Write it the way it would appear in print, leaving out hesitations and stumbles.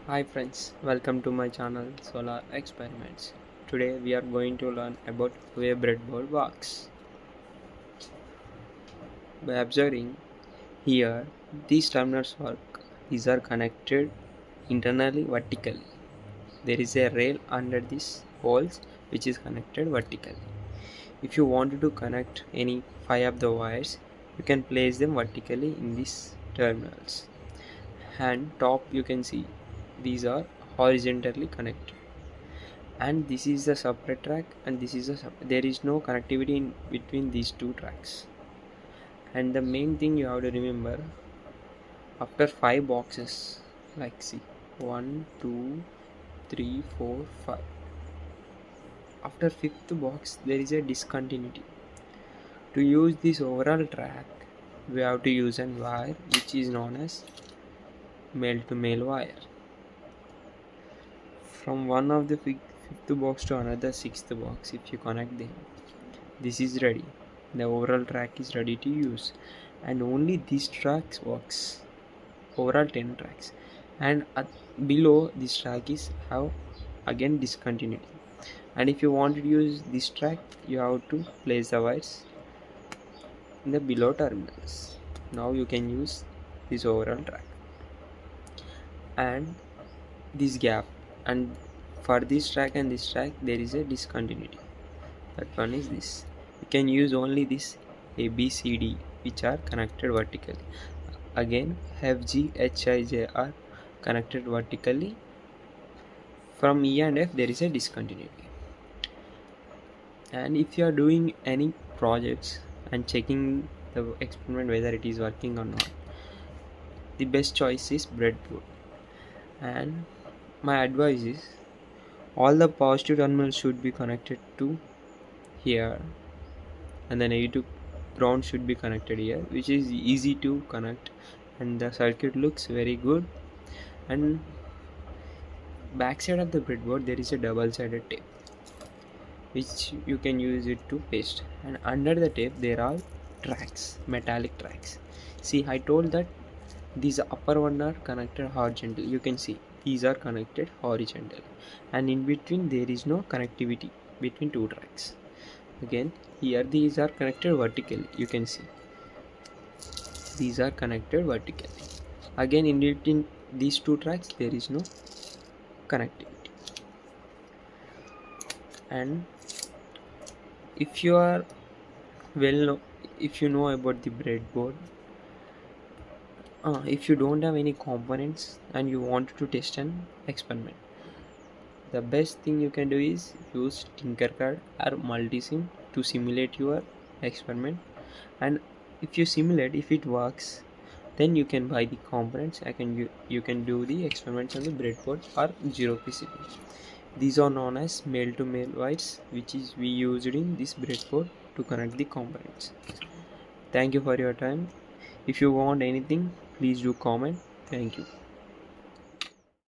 Hi friends, welcome to my channel Solar Experiments. Today we are going to learn about how a breadboard works. By observing here, these terminals work. These are connected internally vertically. There is a rail under these holes which is connected vertically. If you wanted to connect any 5 of the wires, you can place them vertically in these terminals. And top you can see these are horizontally connected. And this is the separate track and this is there is no connectivity in between these two tracks. And the main thing you have to remember, after 5 boxes, like see 1 2 3 4 5, after fifth box there is a discontinuity. To use this overall track we have to use an wire which is known as male to male wire. From one of the fifth box to another sixth box, if you connect them, this is ready. The overall track is ready to use, and only this track works. Overall 10 tracks, and below this track is have again discontinuity. And if you want to use this track, you have to place the wires in the below terminals. Now you can use this overall track and this gap, and for this track and this track there is a discontinuity. That one is this. You can use only this A, B, C, D which are connected vertically. Again F, G, H, I, J are connected vertically. From E and F there is a discontinuity. And if you are doing any projects and checking the experiment whether it is working or not, the best choice is breadboard. And my advice is all the positive terminals should be connected to here, and the negative ground should be connected here, which is easy to connect, and the circuit looks very good. And backside of the breadboard there is a double-sided tape which you can use it to paste, and under the tape there are tracks, metallic tracks. See, I told that these upper one are connected horizontally. You can see these are connected horizontally, and in between there is no connectivity between two tracks. Again here these are connected vertically. You can see these are connected vertically. Again in between these two tracks there is no connectivity. And if you are if you know about the breadboard, if you don't have any components and you want to test an experiment, the best thing you can do is use Tinkercad or Multisim to simulate your experiment. And if you simulate, if it works, then you can buy the components. You can do the experiments on the breadboard or zero PCB. These are known as male to male wires, which is we used in this breadboard to connect the components. Thank you for your time. If you want anything, please do comment. Thank you.